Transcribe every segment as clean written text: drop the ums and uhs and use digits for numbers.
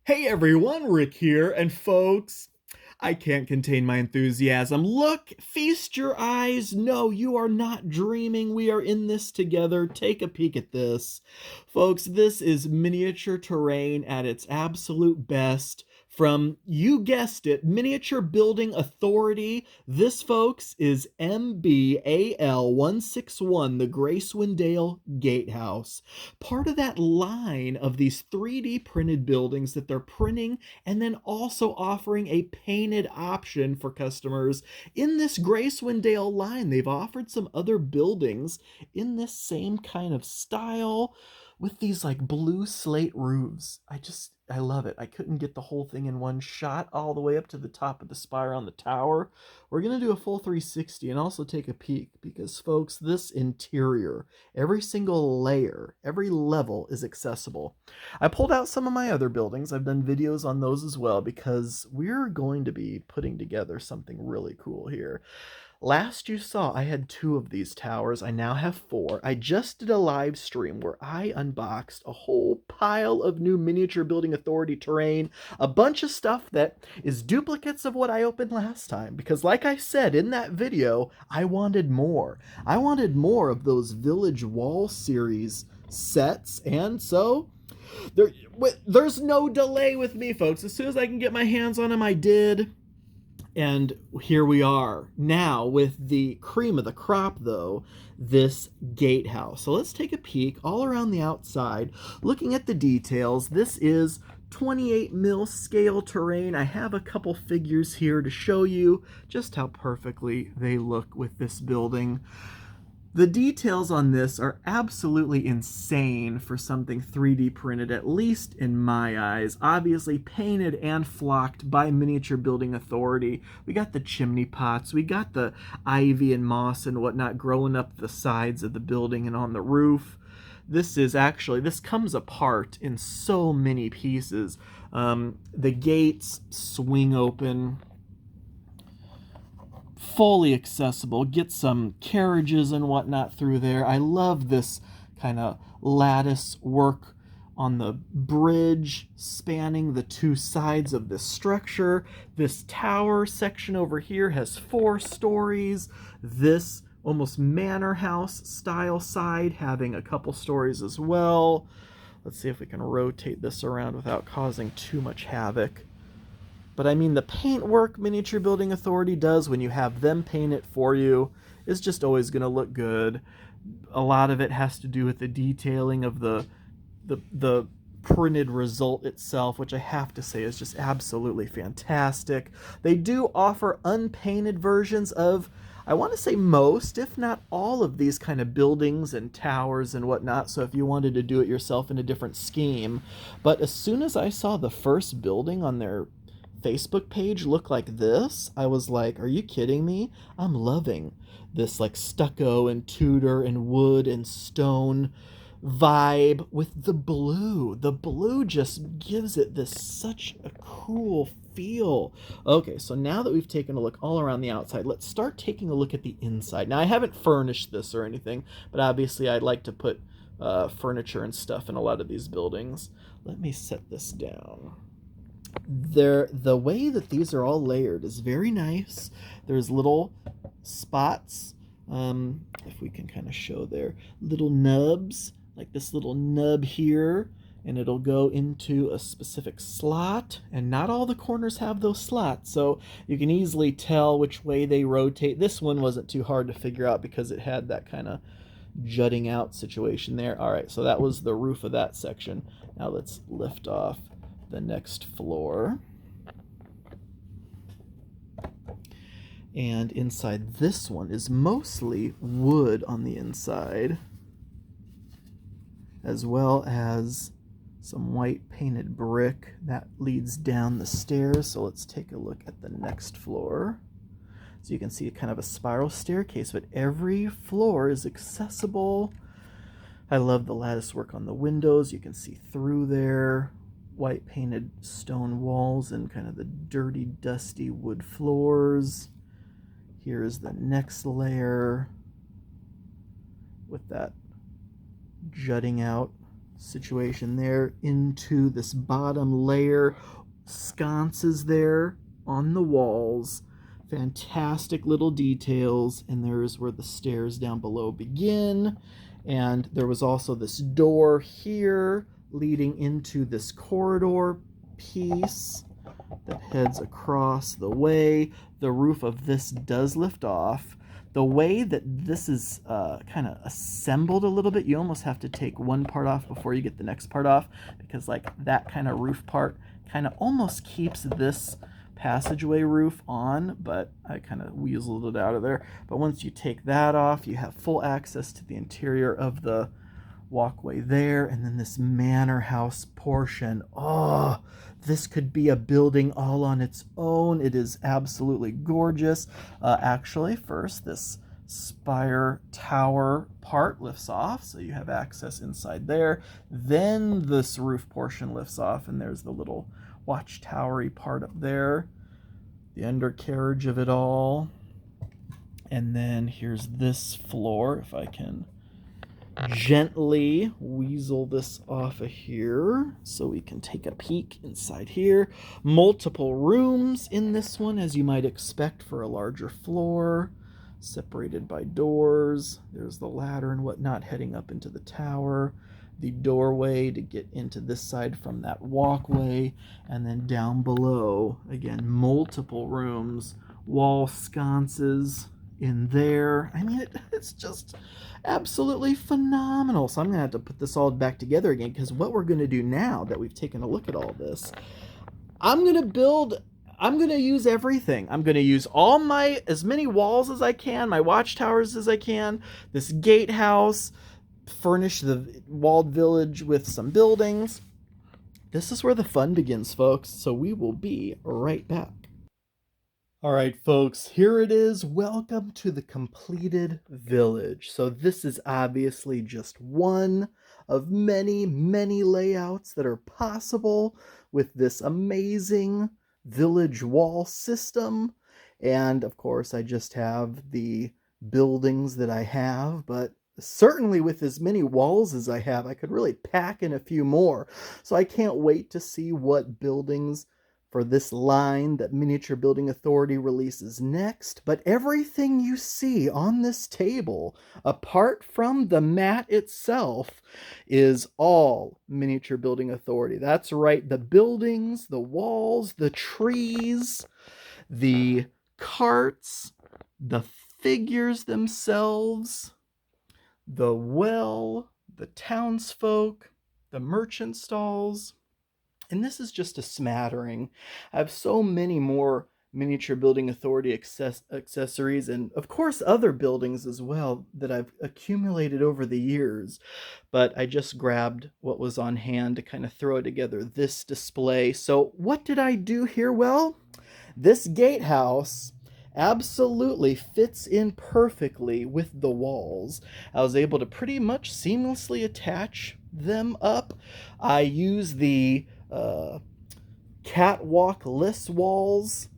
Hey everyone, Rick here, and folks, I can't contain my enthusiasm. Look, feast your eyes. No, you are not dreaming. We are in this together. Take a peek at this. Folks, this is miniature terrain at its absolute best. From, you guessed it, Miniature Building Authority. This, folks, is MBAL 161, the Gracewendale Gatehouse. Part of that line of these 3D printed buildings that they're printing and then also offering a painted option for customers. In this Gracewendale line, they've offered some other buildings in this same kind of style with these like blue slate roofs. I love it. I couldn't get the whole thing in one shot all the way up to the top of the spire on the tower. We're going to do a full 360 and also take a peek because, folks, this interior, every single layer, every level is accessible. I pulled out some of my other buildings. I've done videos on those as well because we're going to be putting together something really cool here. Last you saw, I had 2 of these towers. I now have 4. I just did a live stream where I unboxed a whole pile of new Miniature Building Authority terrain, a bunch of stuff that is duplicates of what I opened last time. Because like I said in that video, I wanted more. I wanted more of those Village Wall series sets, and so there's no delay with me, folks. As soon as I can get my hands on them, I did. And here we are now with the cream of the crop, though, this gatehouse. So let's take a peek all around the outside, looking at the details. This is 28 mil scale terrain. I have a couple figures here to show you just how perfectly they look with this building. The details on this are absolutely insane for something 3D printed, at least in my eyes. Obviously painted and flocked by Miniature Building Authority. We got the chimney pots, we got the ivy and moss and whatnot growing up the sides of the building and on the roof. This comes apart in so many pieces. The gates swing open, fully accessible. Get some carriages and whatnot through there. I love this kind of lattice work on the bridge spanning the 2 sides of this structure. This tower section over here has 4 stories. This almost manor house style side having a couple stories as well. Let's see if we can rotate this around without causing too much havoc. But I mean, the paint work Miniature Building Authority does when you have them paint it for you is just always going to look good. A lot of it has to do with the detailing of the printed result itself, which I have to say is just absolutely fantastic. They do offer unpainted versions of, I want to say, most, if not all, of these kind of buildings and towers and whatnot, so if you wanted to do it yourself in a different scheme. But as soon as I saw the first building on their Facebook page look like this, I was like, are you kidding me? I'm loving this like stucco and Tudor and wood and stone vibe with the blue. The blue just gives it this such a cool feel. Okay, so now that we've taken a look all around the outside, let's start taking a look at the inside. Now, I haven't furnished this or anything, but obviously I'd like to put furniture and stuff in a lot of these buildings. Let me set this down. The way that these are all layered is very nice. There's little spots, if we can kind of show there, little nubs, like this little nub here, and it'll go into a specific slot, and not all the corners have those slots, so you can easily tell which way they rotate. This one wasn't too hard to figure out because it had that kind of jutting out situation there. All right, so that was the roof of that section. Now let's lift off the next floor. And inside this one is mostly wood on the inside, as well as some white painted brick that leads down the stairs. So let's take a look at the next floor. So you can see kind of a spiral staircase, but every floor is accessible. I love the lattice work on the windows. You can see through there. White painted stone walls and kind of the dirty, dusty wood floors. Here is the next layer with that jutting out situation there into this bottom layer. Sconces there on the walls. Fantastic little details. And there's where the stairs down below begin. And there was also this door here leading into this corridor piece that heads across the way. The roof of this does lift off. The way that this is kind of assembled a little bit, you almost have to take one part off before you get the next part off, because like that kind of roof part kind of almost keeps this passageway roof on, but I kind of weaseled it out of there. But once you take that off, you have full access to the interior of the walkway there, and then this manor house portion. Oh, this could be a building all on its own. It is absolutely gorgeous. Actually, first, this spire tower part lifts off, so you have access inside there. Then this roof portion lifts off, and there's the little watchtowery part up there, the undercarriage of it all. And then here's this floor, if I can gently weasel this off of here so we can take a peek inside here. Multiple rooms in this one, as you might expect for a larger floor, separated by doors. There's the ladder and whatnot heading up into the tower, the doorway to get into this side from that walkway, and then down below, again, multiple rooms, wall sconces in there. I mean, it's just absolutely phenomenal. So I'm going to have to put this all back together again, because what we're going to do now that we've taken a look at all this, I'm going to use everything. I'm going to use as many walls as I can, my watchtowers as I can, this gatehouse, furnish the walled village with some buildings. This is where the fun begins, folks. So we will be right back. All right, folks, here it is. Welcome to the completed village. So this is obviously just one of many, many layouts that are possible with this amazing village wall system. And of course, I just have the buildings that I have, but certainly with as many walls as I have, I could really pack in a few more. So I can't wait to see what buildings for this line that Miniature Building Authority releases next. But everything you see on this table, apart from the mat itself, is all Miniature Building Authority. That's right, the buildings, the walls, the trees, the carts, the figures themselves, the well, the townsfolk, the merchant stalls. And this is just a smattering. I have so many more Miniature Building Authority accessories, and of course other buildings as well that I've accumulated over the years. But I just grabbed what was on hand to kind of throw together this display. So what did I do here? Well, this gatehouse absolutely fits in perfectly with the walls. I was able to pretty much seamlessly attach them up. I use the catwalk-less walls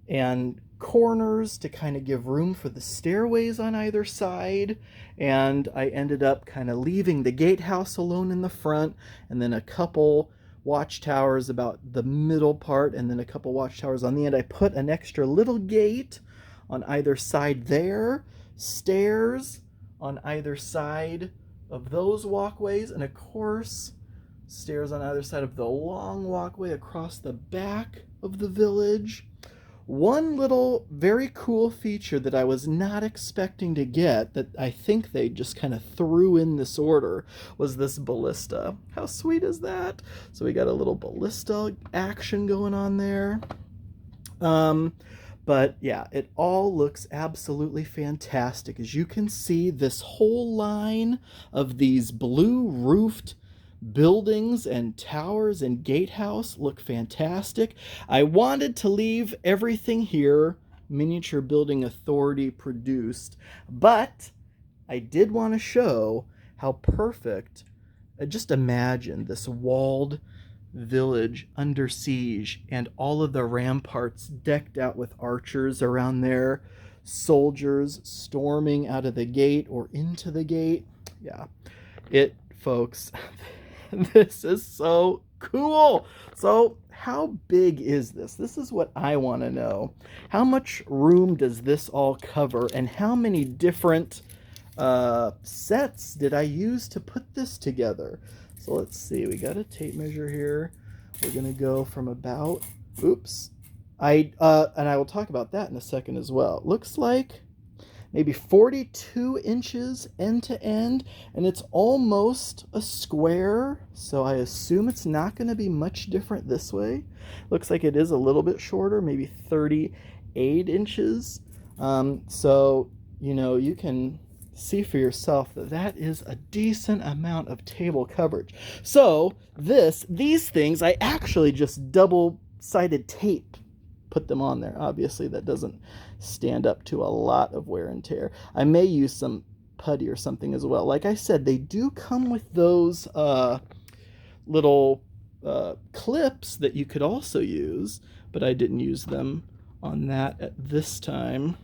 and corners to kind of give room for the stairways on either side, and I ended up kind of leaving the gatehouse alone in the front, and then a couple watchtowers about the middle part, and then a couple watchtowers on the end. I put an extra little gate on either side there, stairs on either side of those walkways, and of course stairs on either side of the long walkway across the back of the village. One little very cool feature that I was not expecting to get, that I think they just kind of threw in this order, was this ballista. How sweet is that? So we got a little ballista action going on there. But yeah, it all looks absolutely fantastic. As you can see, this whole line of these blue roofed buildings and towers and gatehouse look fantastic. I wanted to leave everything here Miniature Building Authority produced, but I did want to show how perfect. Just imagine this walled village under siege and all of the ramparts decked out with archers around there, soldiers storming out of the gate or into the gate. Yeah, folks, This is so cool. So how big is this? This is what I want to know. How much room does this all cover, and how many different sets did I use to put this together? So let's see. We got a tape measure here. We're gonna go from about, oops, and I will talk about that in a second as well. Looks like maybe 42 inches end to end, and it's almost a square, so I assume it's not going to be much different this way. Looks like it is a little bit shorter, maybe 38 inches. So, you know, you can see for yourself that that is a decent amount of table coverage. So these things, I actually just double-sided tape put them on there. Obviously that doesn't stand up to a lot of wear and tear. I may use some putty or something as well. Like I said, they do come with those little clips that you could also use, but I didn't use them on that at this time.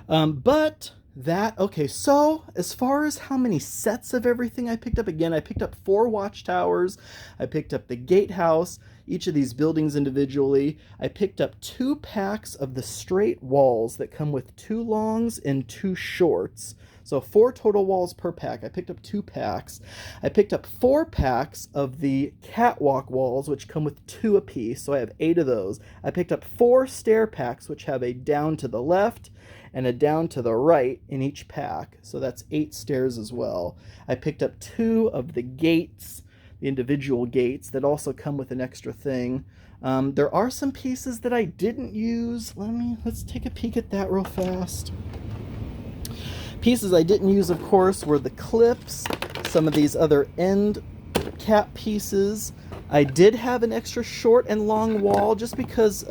Okay, so as far as how many sets of everything I picked up, again, I picked up 4 watchtowers. I picked up the Gatehouse, each of these buildings individually. I picked up 2 packs of the straight walls that come with 2 longs and 2 shorts. So 4 total walls per pack. I picked up 2 packs. I picked up 4 packs of the catwalk walls, which come with 2 apiece. So I have 8 of those. I picked up 4 stair packs, which have a down to the left and a down to the right in each pack. So that's 8 stairs as well. I picked up 2 of the gates, the individual gates that also come with an extra thing. There are some pieces that I didn't use. Let's take a peek at that real fast. Pieces I didn't use, of course, were the clips, some of these other end cap pieces. I did have an extra short and long wall just because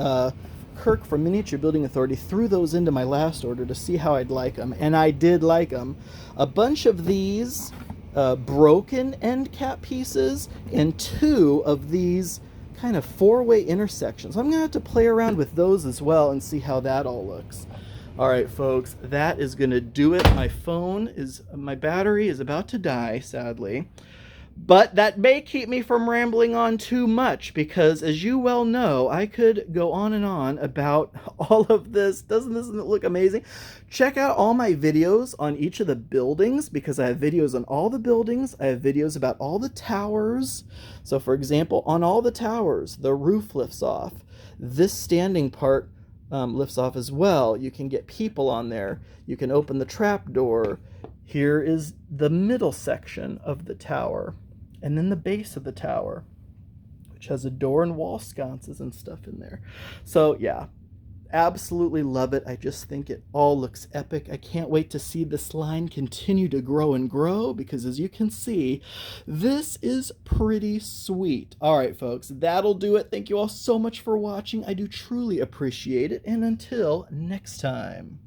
Kirk from Miniature Building Authority threw those into my last order to see how I'd like them, and I did like them. A bunch of these broken end cap pieces and 2 of these kind of 4-way intersections. I'm gonna have to play around with those as well and see how that all looks. All right, folks, that is gonna do it. My battery is about to die, sadly. But that may keep me from rambling on too much because, as you well know, I could go on and on about all of this. Doesn't this look amazing? Check out all my videos on each of the buildings because I have videos on all the buildings. I have videos about all the towers. So, for example, on all the towers, the roof lifts off. This standing part lifts off as well. You can get people on there. You can open the trap door. Here is the middle section of the tower. And then the base of the tower, which has a door and wall sconces and stuff in there. So yeah, absolutely love it. I just think it all looks epic. I can't wait to see this line continue to grow and grow because, as you can see, this is pretty sweet. All right, folks, that'll do it. Thank you all so much for watching. I do truly appreciate it. And until next time.